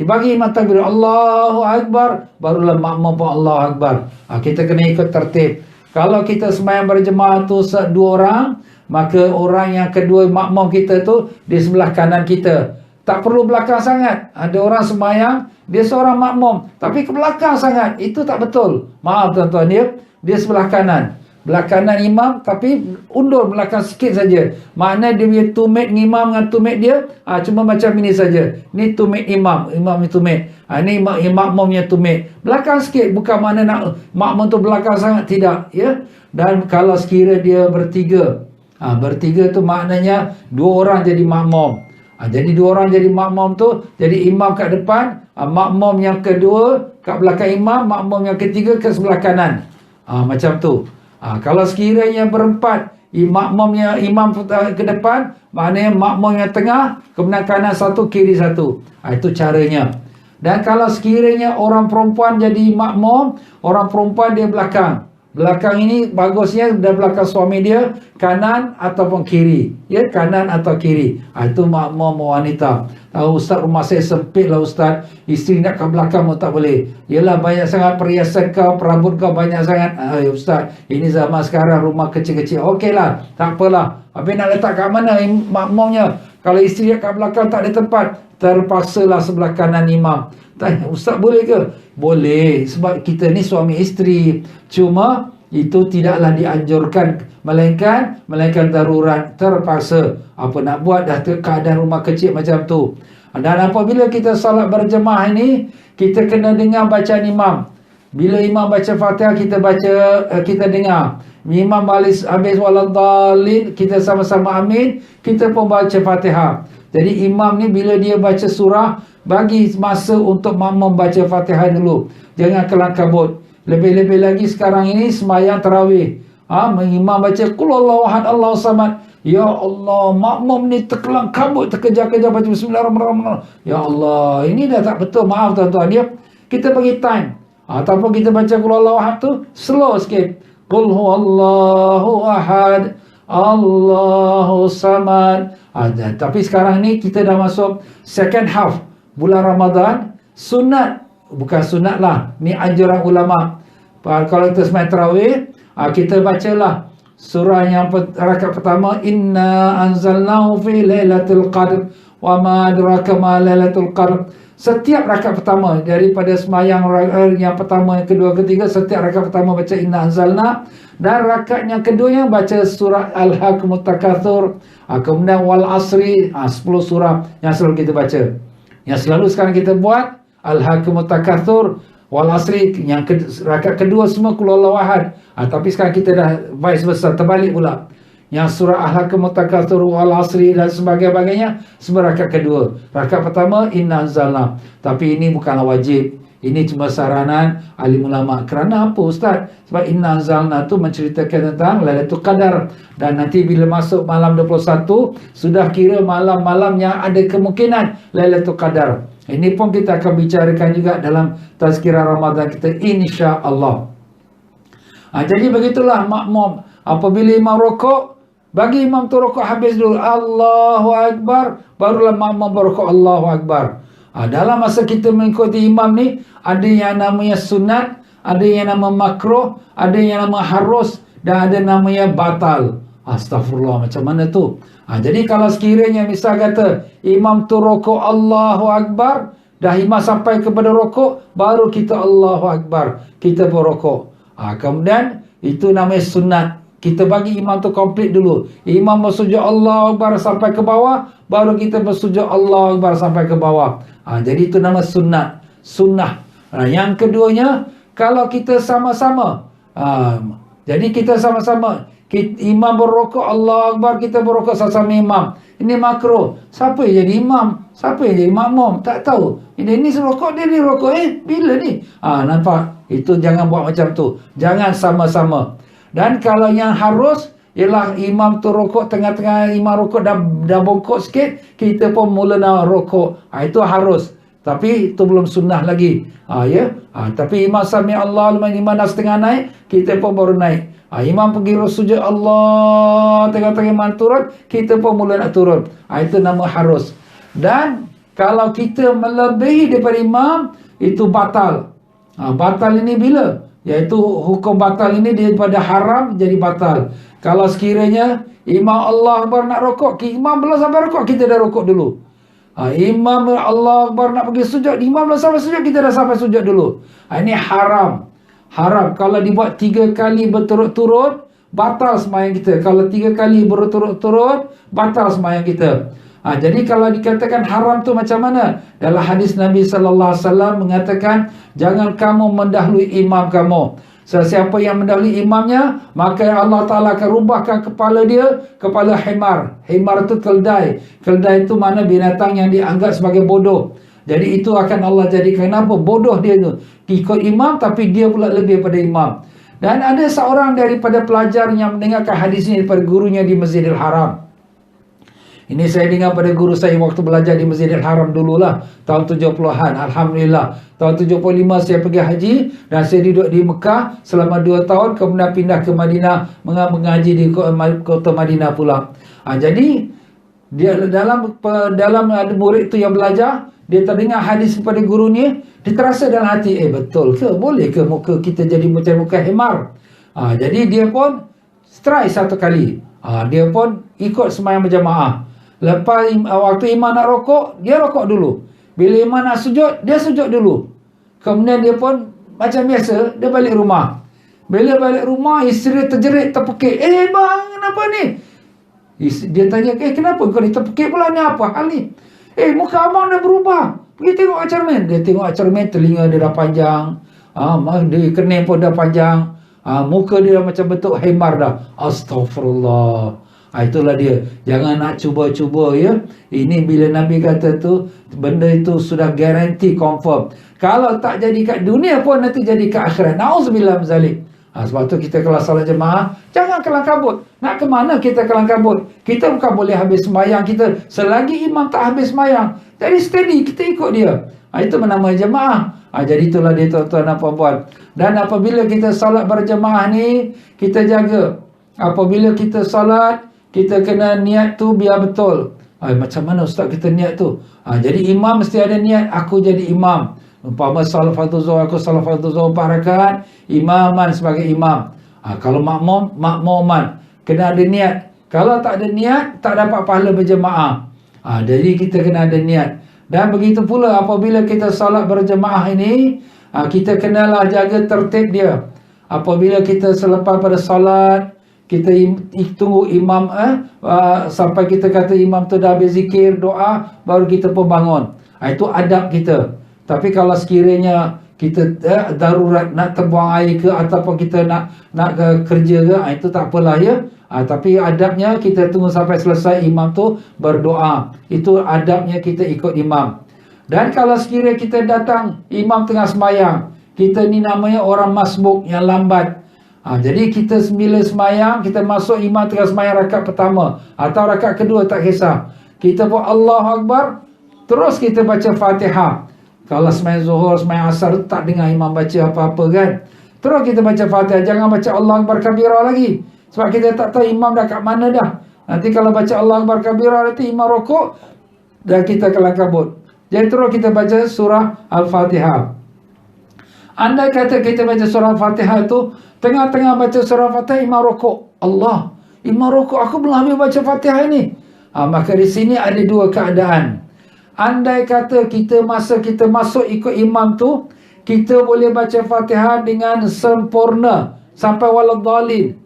Bagi imam takbir Allahu Akbar, barulah makmum pun Allahu Akbar. Kita kena ikut tertib. Kalau kita sembahyang berjemaah tu 2 orang, maka orang yang kedua makmum kita tu di sebelah kanan kita. Tak perlu belakang sangat. Ada orang sembahyang, dia seorang makmum, tapi ke belakang sangat. Itu tak betul. Maaf tuan-tuan, dia sebelah kanan. Belah kanan imam, tapi undur belakang sikit saja. Makna dia punya tumit imam dengan tumit dia cuma macam ini saja. Ni tumit imam ni tumit. Ni makmum punya tumit. Belakang sikit, bukan makna nak makmum tu belakang sangat, tidak. Ya. Dan kalau sekira dia bertiga, bertiga tu maknanya 2 orang jadi makmum. Jadi 2 orang jadi makmum tu, jadi imam kat depan, makmum yang kedua kat belakang imam, makmum yang ketiga ke sebelah kanan. Macam tu. Kalau sekiranya berempat, makmumnya imam ke depan, maknanya makmum yang tengah, kemudian kanan satu, kiri satu. Itu caranya. Dan kalau sekiranya orang perempuan jadi makmum, orang perempuan dia belakang. Belakang ini bagusnya dari belakang suami dia, kanan ataupun kiri. Ya, kanan atau kiri. Itu makmum wanita. Ustaz, rumah saya sempit lah Ustaz. Isteri nak ke belakang pun tak boleh. Yelah, banyak sangat perhiasan kau, perabot kau banyak sangat. Ustaz, ini zaman sekarang rumah kecil-kecil. Okey lah, tak apalah. Habis nak letak kat mana makmumnya? Kalau isteri kat belakang tak ada tempat, terpaksalah sebelah kanan imam. Tanya, Ustaz boleh ke? Boleh, sebab kita ni suami isteri. Cuma itu tidaklah dianjurkan, melainkan darurat, terpaksa. Apa nak buat, dah keadaan rumah kecil macam tu. Dan apabila kita salat berjemaah ini, kita kena dengar bacaan imam. Bila imam baca Fatihah, kita dengar. Imam habis waladhdallin, kita sama-sama amin, kita pun baca Fatihah. Jadi imam ni bila dia baca surah, bagi masa untuk makmum baca Fatihah dulu. Jangan kelang kabut. Lebih-lebih lagi sekarang ini sembahyang tarawih. Imam baca Qul Huwallahu Ahad, Allahu Samad. Ya Allah, makmum ni terkelang kabut, terkejar-kejar baca Bismillahirrahmanirrahim. Ya Allah, ini dah tak betul. Maaf tuan-tuan, kita bagi time. Ataupun kita baca Qul Huwallahu Ahad tu slow sikit. Qul Huwallahu Ahad, Allahu Samad. Tapi sekarang ni kita dah masuk second half bulan Ramadan. Sunat, bukan sunat lah, ni anjuran ulama. Kalau kita sembahyang tarawih, kita bacalah surah yang rakaat pertama, Inna anzalnahu fi lailatul qadr wa ma adraka ma lailatul qadr. Setiap rakaat pertama daripada sembahyang yang pertama, yang kedua, ketiga, setiap rakaat pertama baca Inna anzalna, dan rakaat yang keduanya baca surah Al-Hakumut Takatsur, kemudian Wal Asri, 10 surah yang selalu kita baca. Yang selalu sekarang kita buat Al-Hakumut Takatsur, Wal Asri, yang rakaat kedua semua Qul Huwallahu Ahad. Tapi sekarang kita dah vice versa, terbalik pula. Yang surah Al-Hakumut Takatsur, Wal Asri dan sebagainya semua rakaat kedua. Rakaat pertama Inna anzalna. Tapi ini bukanlah wajib. Ini cuma saranan alim ulama. Kerana apa Ustaz? Sebab Inna anzalna tu menceritakan tentang Lailatul Qadar. Dan nanti bila masuk malam 21, sudah kira malam-malam yang ada kemungkinan Lailatul Qadar. Ini pun kita akan bicarakan juga dalam tazkirah Ramadan kita, insya-Allah. Jadi begitulah makmum. Apabila imam rokok, bagi imam tu rokok habis dulu, Allahu Akbar, barulah makmum berrokok Allahu Akbar. Dalam masa kita mengikuti imam ni, ada yang namanya sunat, ada yang nama makruh, ada yang nama harus, dan ada namanya batal. Astagfirullah, macam mana tu? Jadi kalau sekiranya misal kata imam tu rokok Allahu Akbar, dah imam sampai kepada rokok, baru kita Allahu Akbar, kita berrokok. Kemudian itu namanya sunat. Kita bagi imam tu komplit dulu. Imam bersujud Allah Akbar sampai ke bawah, baru kita bersujud Allah Akbar sampai ke bawah. Jadi itu nama sunat. Sunnah. Yang keduanya, kalau kita sama-sama. Jadi kita sama-sama. Imam berrokok, Allah Akbar, kita berrokok sama-sama imam. Ini makruh. Siapa yang jadi imam? Siapa yang jadi makmum? Tak tahu. Ini rokok, dia ni rokok. Bila ni? Nampak? Itu jangan buat macam tu. Jangan sama-sama. Dan kalau yang harus, ialah imam tu rokok, tengah-tengah imam rokok dah bongkok sikit, kita pun mula nak rokok. Itu harus. Tapi itu belum sunnah lagi. Tapi imam sami Allah, imam dah setengah naik, kita pun baru naik. Imam pergi sujud Allah, tengah-tengah imam turun, kita pun mula nak turun. Itu nama harus. Dan kalau kita melebihi daripada imam, itu batal. Batal ini bila? Iaitu hukum batal ini daripada haram jadi batal. Kalau sekiranya imam Allah Akbar nak rokok, imam belum sampai rokok, kita dah rokok dulu. Imam Allah Akbar nak pergi sujud, imam belum sampai sujud, kita dah sampai sujud dulu. Ini haram. Haram. Kalau dibuat 3 kali berturut-turut, batal sembahyang kita. Kalau 3 kali berturut-turut, batal sembahyang kita. Jadi kalau dikatakan haram tu macam mana? Dalam hadis Nabi sallallahu alaihi wasallam mengatakan, jangan kamu mendahului imam kamu. Sesiapa yang mendahului imamnya, maka Allah Ta'ala akan rubahkan kepala dia kepala himar. Himar tu keldai. Keldai itu mana binatang yang dianggap sebagai bodoh. Jadi itu akan Allah jadikan apa? Bodoh dia tu. Ikut imam tapi dia pula lebih daripada imam. Dan ada seorang daripada pelajar yang mendengarkan hadis ini daripada gurunya di Masjidil Haram. Ini saya dengar pada guru saya waktu belajar di Masjidil Haram dululah, tahun 70-an. Alhamdulillah. Tahun 75 saya pergi haji dan saya duduk di Mekah selama 2 tahun, kemudian pindah ke Madinah mengaji di kota Madinah pula. Jadi dia dalam ada murid tu yang belajar, dia terdengar hadis kepada guru ni, dia terasa dalam hati, betul ke? Boleh ke muka kita jadi macam muka himar? Jadi dia pun try satu kali. Dia pun ikut sembahyang berjamaah. Lepas waktu imam nak rokok, dia rokok dulu. Bila imam nak sujud, dia sujud dulu. Kemudian dia pun macam biasa, dia balik rumah. Bila balik rumah, isteri terjerit, terpekik. Bang, kenapa ni? Dia tanya, kenapa kau ni terpekik pula ni? Apa hal ni? Muka abang dah berubah. Pergi tengok cermin. Dia tengok cermin, telinga dia dah panjang. Dia kening pun dah panjang. Muka dia dah macam bentuk himar dah. Astaghfirullah. Itulah dia. Jangan nak cuba-cuba ya. Ini bila Nabi kata tu, benda itu sudah garanti confirm. Kalau tak jadi kat dunia pun nanti jadi kat akhirat. Na'udzubillah zalik. Sebab tu kita kalau salat jemaah, jangan kelang kabut. Nak ke mana kita kelang kabut? Kita bukan boleh habis sembahyang kita selagi imam tak habis sembahyang. Jadi steady, kita ikut dia. Itu menamai jemaah. Jadi itulah dia tuan-tuan dan puan-puan. Dan apabila kita salat berjemaah ni, kita jaga. Apabila kita salat, kita kena niat tu biar betul. Macam mana ustaz kita niat tu? Jadi imam mesti ada niat, aku jadi imam. Umpama salat fardu zuhur, aku salat fardu zuhur 4 rakaat, imaman sebagai imam. Kalau makmum, makmuman. Kena ada niat. Kalau tak ada niat, tak dapat pahala berjemaah. Jadi kita kena ada niat. Dan begitu pula apabila kita salat berjemaah ini, kita kenalah jaga tertib dia. Apabila kita selepas pada salat, kita tunggu imam sampai kita kata imam tu dah habis zikir, doa, baru kita pun bangun. Itu adab kita. Tapi kalau sekiranya kita darurat nak terbuang air ke, ataupun kita nak ke kerja ke, itu tak apalah ya. Tapi adabnya kita tunggu sampai selesai imam tu berdoa. Itu adabnya kita ikut imam. Dan kalau sekiranya kita datang imam tengah sembahyang, kita ni namanya orang masbuk yang lambat. Jadi kita bila sembahyang, kita masuk imam tengah sembahyang rakaat pertama atau rakaat kedua, tak kisah. Kita buat Allahu Akbar, terus kita baca Fatihah. Kalau sembahyang zuhur, sembahyang asar tak dengar imam baca apa-apa kan. Terus kita baca Fatihah, jangan baca Allahu Akbar kabira lagi. Sebab kita tak tahu imam dah kat mana dah. Nanti kalau baca Allahu Akbar kabira, nanti imam rokok dan kita kelang kabut. Jadi terus kita baca surah Al-Fatihah. Andai kata kita baca surah Al-Fatihah itu, tengah-tengah baca surah Al-Fatihah, imam rokok. Allah, imam rokok, aku belum habis baca Fatihah ini. Maka di sini ada dua keadaan. Andai kata masa kita masuk ikut imam tu, kita boleh baca Fatihah dengan sempurna sampai waladhdallin.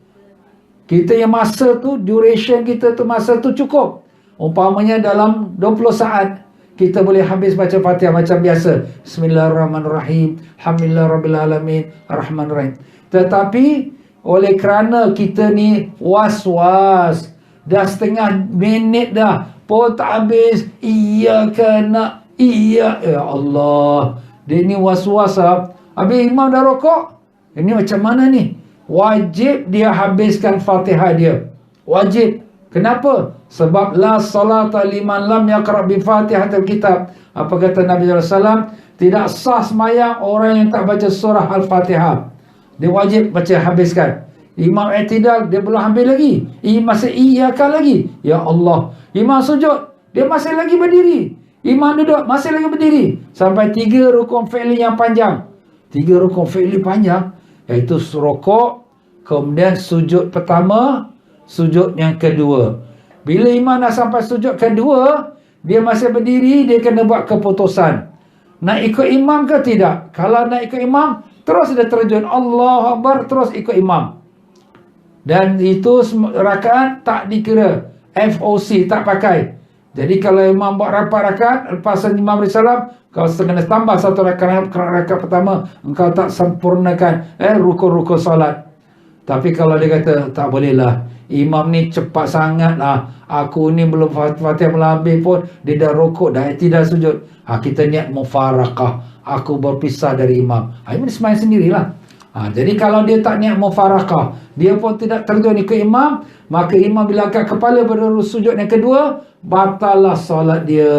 Kita yang masa tu, duration kita tu, masa tu cukup. Umpamanya dalam 20 saat, kita boleh habis baca Fatihah macam biasa. Bismillahirrahmanirrahim. Alhamdulillahirrabbilalamin. Ar-Rahmanirrahim. Tetapi, oleh kerana kita ni was-was, dah setengah minit dah, pun tak habis. Ya Allah. Dia ni was-was lah. Habis imam dah rokok. Ini macam mana ni? Wajib dia habiskan Fatihah dia. Wajib. Kenapa? Sebab la salata liman lam yaqra bi Fatihatil kitab. Apa kata Nabi SAW? Tidak sah sembahyang orang yang tak baca surah Al-Fatihah. Dia wajib baca, habiskan. Imam i'tidal, dia belum habis lagi. Masih iyakan lagi. Ya Allah. Imam sujud, dia masih lagi berdiri. Imam duduk, masih lagi berdiri. Sampai 3 rukun fi'li yang panjang. 3 rukun fi'li panjang, iaitu rukuk, kemudian sujud pertama, sujud yang kedua. Bila imam dah sampai sujud kedua, dia masih berdiri, dia kena buat keputusan. Nak ikut imam ke tidak? Kalau nak ikut imam, terus dia terjun. Allahu Akbar, terus ikut imam. Dan itu rakaat tak dikira. FOC, tak pakai. Jadi kalau imam buat rapat rakaat, lepas imam bersalam, kau kena tambah satu rakaat pertama, engkau tak sempurnakan rukun-rukun solat. Tapi kalau dia kata, tak boleh lah, imam ni cepat sangat lah, aku ni belum Fatihah belum habis pun, dia dah rukuk, dah tidak sujud. Kita niat mufarakah, aku berpisah dari imam. Imam sembahyang sendirilah. Jadi kalau dia tak niat mufarakah, dia pun tidak terjun ikut imam, maka imam bila angkat kepala pada sujud yang kedua, batallah solat dia.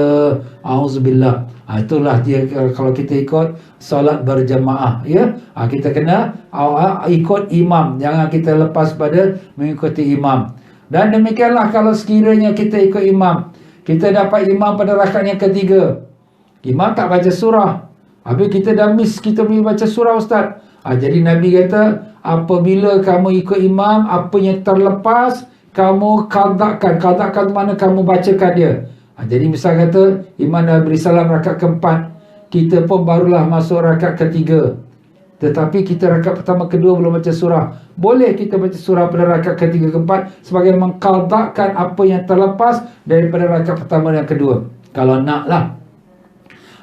Auzubillah. Itulah dia kalau kita ikut solat berjemaah, ya. Kita kena ikut imam, jangan kita lepas pada mengikuti imam. Dan demikianlah kalau sekiranya kita ikut imam, kita dapat imam pada rakaat yang ketiga, imam tak baca surah, habis kita dah miss, kita baca surah, ustaz. Jadi Nabi kata, apabila kamu ikut imam, apa yang terlepas, kamu qadakkan. Qadakkan mana kamu bacakan dia. Jadi misal kata, imam dah beri salam rakaat keempat, kita pun barulah masuk rakaat ketiga. Tetapi kita rakaat pertama, kedua belum baca surah. Boleh kita baca surah pada rakaat ketiga, keempat, sebagai mengqadakkan apa yang terlepas daripada rakaat pertama dan kedua. Kalau nak lah.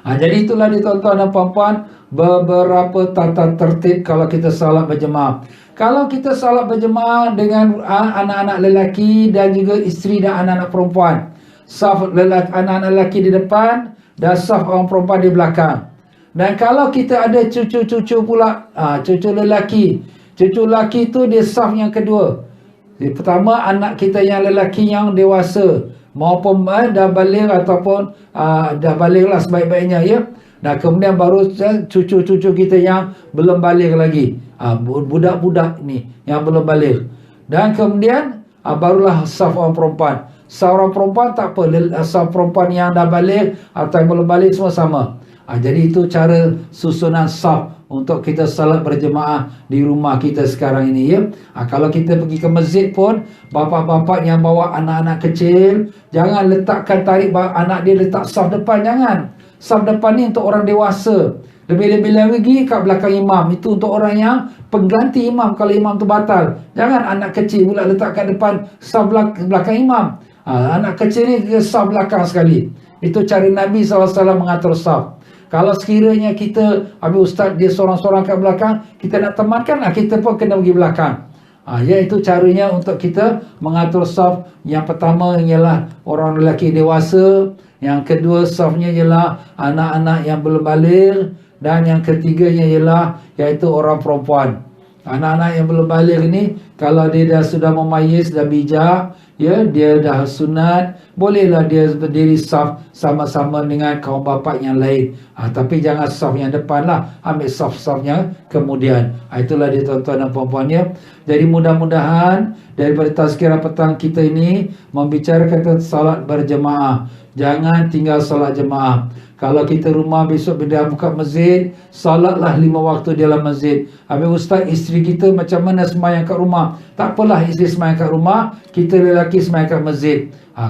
Jadi itulah dia tuan-tuan dan puan-puan, beberapa tata tertib kalau kita salat berjemaah. Kalau kita salat berjemaah dengan anak-anak lelaki dan juga isteri dan anak-anak perempuan, saf anak-anak lelaki di depan dan saf orang perempuan di belakang. Dan kalau kita ada cucu-cucu pula, cucu lelaki, cucu lelaki tu dia saf yang kedua. Pertama, anak kita yang lelaki yang dewasa, maupun dah balik ataupun dah balik lah sebaik-baiknya, ya. Dan kemudian baru cucu-cucu kita yang belum balik lagi, budak-budak ni yang belum balik. Dan kemudian barulah saf orang perempuan. Saf orang perempuan tak apa, saf perempuan yang dah balik atau yang belum balik semua sama. Jadi itu cara susunan saf untuk kita salat berjemaah di rumah kita sekarang ini, ya. Kalau kita pergi ke masjid pun, bapa-bapa yang bawa anak-anak kecil, jangan letakkan tarik anak dia letak saf depan, jangan. Saf depan ni untuk orang dewasa. Lebih-lebih lagi kat belakang imam, itu untuk orang yang pengganti imam kalau imam tu batal. Jangan anak kecil pula letak kat depan saf belakang imam. Anak kecil ni ke saf belakang sekali. Itu cara Nabi SAW mengatur saf. Kalau sekiranya kita, habis ustaz dia seorang-seorang kat belakang, kita nak temankan, kita pun kena pergi belakang. Iaitu caranya untuk kita mengatur saf. Yang pertama ialah orang lelaki dewasa, yang kedua safnya ialah anak-anak yang belum balik, dan yang ketiganya ialah iaitu orang perempuan. Anak-anak yang belum balik ni, kalau dia dah sudah memayis, dah bijak, ya, dia dah sunat, bolehlah dia berdiri saf sama-sama dengan kaum bapa yang lain. Tapi jangan saf yang depan lah, ambil saf-safnya kemudian. Itulah dia tuan-tuan dan puan-puannya. Jadi mudah-mudahan daripada tazkirah petang kita ini membicarakan tentang salat berjemaah. Jangan tinggal salat jemaah. Kalau kita rumah besok dah buka masjid, salatlah 5 waktu di dalam masjid. Habis ustaz, isteri kita macam mana sembahyang kat rumah? Tak apalah, isteri sembahyang kat rumah, kita lelaki sembahyang kat masjid.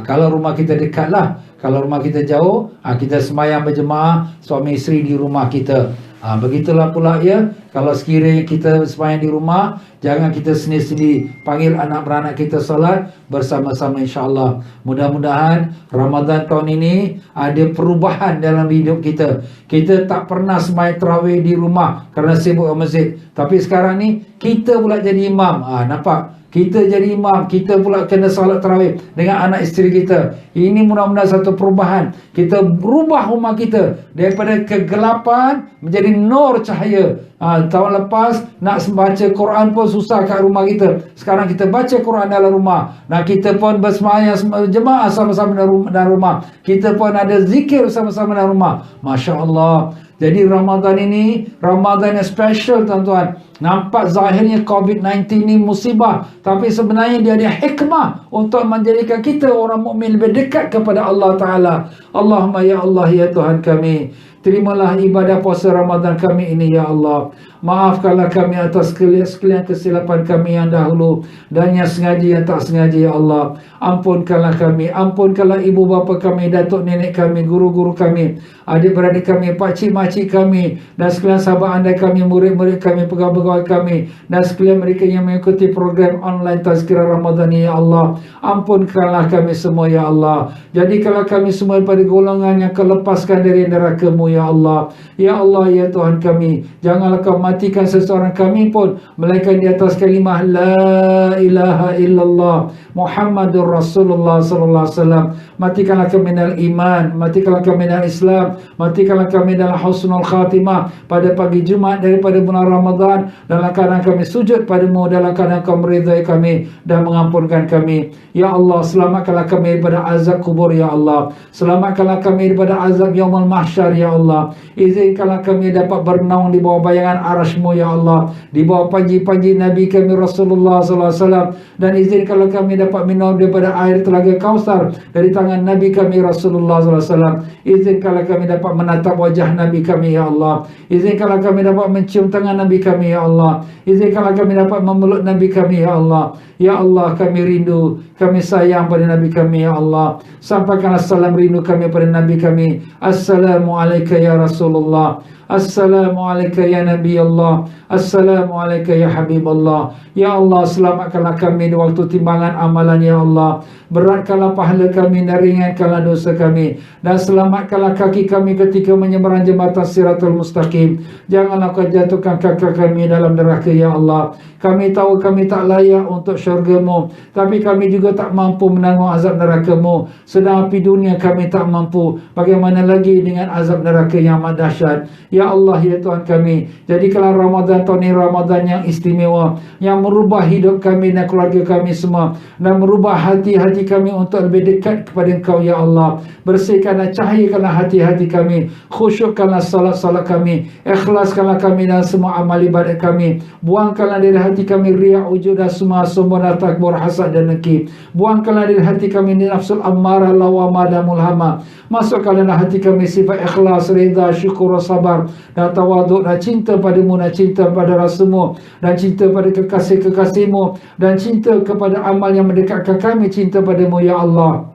Kalau rumah kita dekat lah. Kalau rumah kita jauh, kita sembahyang berjemaah, suami isteri di rumah kita. Begitulah pula ya, kalau sekiranya kita sembahyang di rumah, jangan kita sendiri-sendiri, panggil anak beranak kita solat bersama-sama insya-Allah. Mudah-mudahan Ramadan tahun ini ada perubahan dalam hidup kita. Kita tak pernah sembahyang tarawih di rumah kerana sibuk ke masjid. Tapi sekarang ni kita pula jadi imam. Nampak? Kita jadi imam, kita pula kena salat tarawih dengan anak isteri kita. Ini mudah-mudahan satu perubahan. Kita berubah rumah kita daripada kegelapan menjadi nur cahaya. Tahun lepas nak baca Quran pun susah kat rumah kita. Sekarang kita baca Quran dalam rumah. Kita pun bersemayang jemaah sama-sama dalam rumah. Kita pun ada zikir sama-sama dalam rumah. Masya Allah. Jadi Ramadan ini Ramadan yang special tuan-tuan. Nampak zahirnya COVID-19 ni musibah, tapi sebenarnya dia ada hikmah untuk menjadikan kita orang mukmin lebih dekat kepada Allah Ta'ala. Allahumma ya Allah ya Tuhan kami, terimalah ibadah puasa Ramadan kami ini ya Allah. Maafkanlah kami atas sekalian kesilapan kami yang dahulu dan yang sengaja yang tak sengaja ya Allah. Ampunkanlah kami, ampunkanlah ibu bapa kami, datuk nenek kami, guru-guru kami, adik-beradik kami, pakcik makcik kami, dan sekalian sahabat anda kami, murid-murid kami, pegawai-pegawai kami, dan sekalian mereka yang mengikuti program online Tazkirah Ramadan ini ya Allah. Ampunkanlah kami semua ya Allah. Jadikanlah kami semua pada golongan yang kau lepaskan dari neraka-Mu ya Allah. Ya Allah ya Tuhan kami, janganlah kau matikan seseorang kami pun melainkan di atas kalimah la ilaha illallah Muhammadur Rasulullah sallallahu alaihi wasallam. Matikanlah kami dalam iman, matikanlah kami dalam Islam, matikanlah kami dalam husnul khatimah pada pagi Jumaat daripada bulan Ramadan, dalam keadaan kami sujud padamu, dalam keadaan kau meridai kami dan mengampunkan kami. Ya Allah, selamatkanlah kami daripada azab kubur ya Allah. Selamatkanlah kami daripada azab yaumul mahsyar ya Allah. Izinkanlah kami dapat bernaung di bawah bayangan arasy-Mu ya Allah, di bawah panji-panji Nabi kami Rasulullah sallallahu alaihi wasallam, dan izinkanlah kami dapat minum daripada air telaga Kausar dari tangan Nabi kami Rasulullah sallallahu alaihi wasallam. Izinkanlah kami dapat menatap wajah Nabi kami ya Allah. Izinkanlah kami dapat mencium tangan Nabi kami ya Allah. Izinkanlah kami dapat memeluk Nabi kami ya Allah. Ya Allah, kami rindu, kami sayang pada Nabi kami ya Allah. Sampaikanlah salam rindu kami pada Nabi kami. Assalamualaikum ya Rasulullah. Assalamualaikum ya Nabi Allah. Assalamualaikum ya Habib Allah. Ya Allah, selamatkanlah kami di waktu timbangan amalan ya Allah. Beratkanlah pahala kami dan ringankanlah dosa kami, dan selamatkanlah kaki kami ketika menyeberang jembatan Siratul Mustaqim. Janganlah kau jatuhkan kaki kami dalam neraka ya Allah. Kami tahu kami tak layak untuk syurga-Mu, tapi kami juga tak mampu menanggung azab neraka-Mu. Sedang api dunia kami tak mampu, bagaimana lagi dengan azab neraka yang amat dahsyat. Ya Allah ya Tuhan kami, jadikanlah Ramadan tahun ini Ramadan yang istimewa, yang merubah hidup kami dan keluarga kami semua, dan merubah hati-hati kami untuk lebih dekat kepada Engkau ya Allah. Bersihkanlah, cahayakanlah hati-hati kami, khusyukkanlah salat-salat kami, ikhlaskanlah kami dalam semua amal ibadat kami. Buangkanlah dari hati kami riya, ujub dan semua sombong dan takbur, hasad dan dengki. Buangkanlah dari hati kami nafsul ammarah, lawamah dan mulhamah. Masukkan dalam hati kami sifat ikhlas, rida, syukur, sabar dan tawaduk, dan cinta padamu, dan cinta pada Rasul-Mu, dan cinta pada kekasih-kekasih-Mu, dan cinta kepada amal yang mendekatkan kami cinta padamu ya Allah.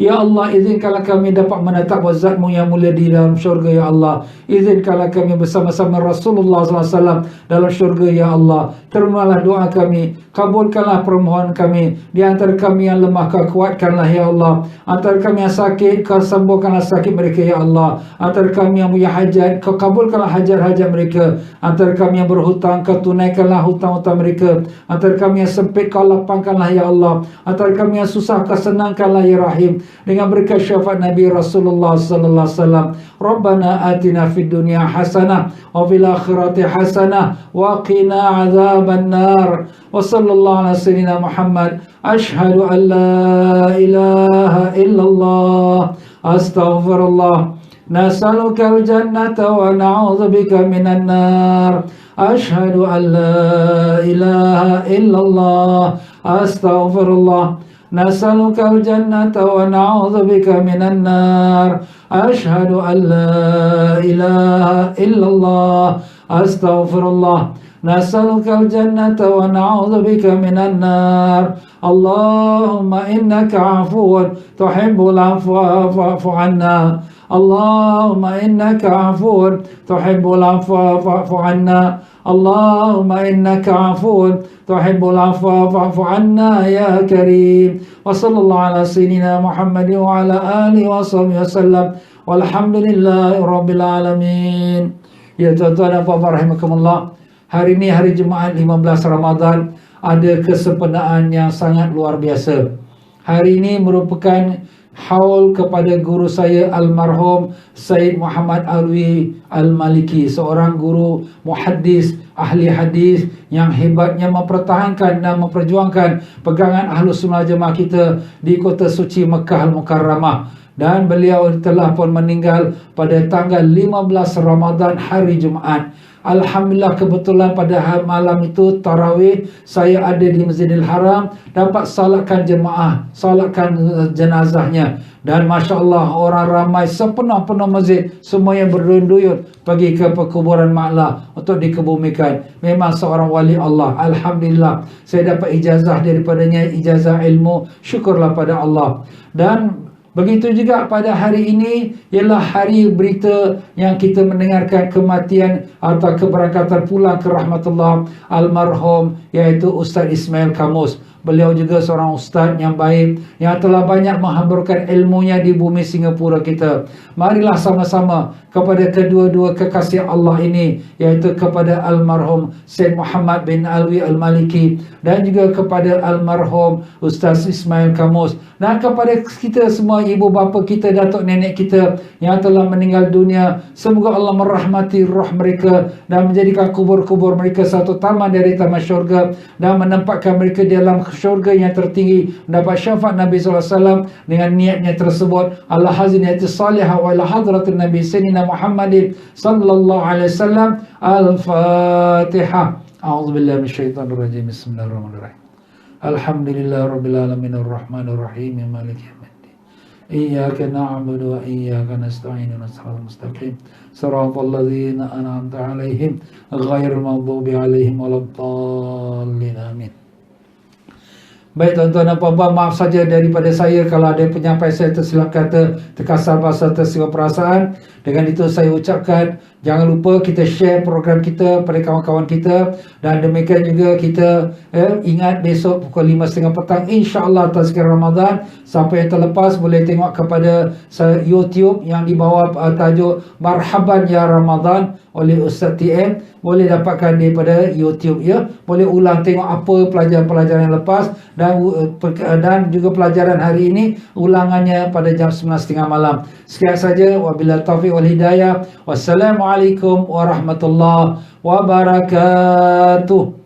Ya Allah, izinkanlah kami dapat menatap wajah-Mu yang mulia di dalam syurga ya Allah. Izinkanlah kami bersama-sama Rasulullah SAW dalam syurga ya Allah. Terimalah doa kami, kabulkanlah permohonan kami. Di antara kami yang lemah, kau kuatkanlah ya Allah. Antara kami yang sakit, kau sembuhkanlah sakit mereka ya Allah. Antara kami yang punya hajat, kau kabulkanlah hajat-hajat mereka. Antara kami yang berhutang, kau tunaikanlah hutang-hutang mereka. Antara kami yang sempit, kau lapangkanlah ya Allah. Antara kami yang susah, kau senangkanlah ya Rahim. Dengan berkat syafaat Nabi Rasulullah sallallahu alaihi wasallam. Rabbana atina fid dunya hasanah wa fil akhirati hasanah wa qina adzaban nar. Wa sallallahu ala sayyidina Muhammad. Ashhadu an la ilaha illallah. Astaghfirullah. Nas'aluka al-jannata wa na'udzubika minan nar. Ashhadu an la ilaha illallah. Astaghfirullah. نسألك الجنة ونعوذ بك من النار. أشهد أن لا إله إلا الله. أستغفر الله. نسألك الجنة ونعوذ بك من النار. اللهم إنك عفو تحب العفو فاعف عنا. Allahumma innaka afuun tuhibbul afwa fa'fu anna. Allahumma innaka afuun tuhibbul afwa fa'fu anna ya karim. Wa sallallahu ala sayyidina Muhammad wa ala alihi wa sahbihi wasallam. Walhamdulillahi rabbil alamin. Ya tuan-tuan dan puan-puan rahimakumullah, hari ini hari Jumaat 15 Ramadan, ada kesempurnaan yang sangat luar biasa. Hari ini merupakan haul kepada guru saya almarhum Said Muhammad Alwi Al-Maliki, seorang guru muhaddis, ahli hadis yang hebatnya mempertahankan dan memperjuangkan pegangan Ahlus Sunnah Jamaah kita di kota suci Mekah Al-Mukarramah. Dan beliau telah pun meninggal pada tanggal 15 Ramadan, hari Jumaat. Alhamdulillah, kebetulan pada malam itu tarawih saya ada di Masjidil Haram, dapat salatkan jemaah, salatkan jenazahnya. Dan Masya Allah, orang ramai sepenuh-penuh masjid, semua yang berduyun-duyun pergi ke perkuburan Ma'la untuk dikebumikan. Memang seorang wali Allah. Alhamdulillah, saya dapat ijazah daripadanya, ijazah ilmu. Syukurlah pada Allah. Dan begitu juga pada hari ini ialah hari berita yang kita mendengarkan kematian atau keberangkatan pulang ke rahmatullah almarhum, iaitu Ustaz Ismail Kamus. Beliau juga seorang ustaz yang baik, yang telah banyak menghamburkan ilmunya di bumi Singapura kita. Marilah sama-sama kepada kedua-dua kekasih Allah ini, iaitu kepada almarhum Said Muhammad bin Alwi Al-Maliki dan juga kepada almarhum Ustaz Ismail Kamus, dan kepada kita semua, ibu bapa kita, datuk nenek kita yang telah meninggal dunia. Semoga Allah merahmati roh mereka dan menjadikan kubur-kubur mereka satu taman dari taman syurga, dan menempatkan mereka di dalam syurga yang tertinggi, mendapat syafaat Nabi SAW. Dengan niatnya tersebut, Allah hazinati salihah wa ila hadratin Nabi Sayyidina Muhammadin sallallahu alaihi wasallam. Al-Fatihah. A'udzubillahi minasyaitonir rajim. Bismillahirrahmanirrahim. Alhamdulillahi rabbil alamin arrahmanir rahim maliki yaumiddin. Iyyaka na'budu wa iyyaka nasta'in ihdinas siratal mustaqim siratal ladzina an'amta 'alaihim ghairil maghdubi 'alaihim waladdallin. Amin. Baik tuan-tuan dan puan-puan, maaf saja daripada saya kalau ada penyampaian saya tersilap kata, terkasar bahasa, tersilap perasaan. Dengan itu saya ucapkan, jangan lupa kita share program kita pada kawan-kawan kita. Dan demikian juga kita ingat besok pukul 5.30 petang, insya-Allah tazkirah Ramadan. Siapa yang terlepas boleh tengok kepada YouTube yang di bawah tajuk Marhaban Ya Ramadan oleh Ustaz TM. Boleh dapatkan daripada YouTube ya. Boleh ulang tengok apa pelajaran-pelajaran yang lepas, dan juga pelajaran hari ini ulangannya pada jam 9.30 malam. Sekian saja, wabillahi taufiq wal hidayah. Wassalamualaikum warahmatullahi wabarakatuh.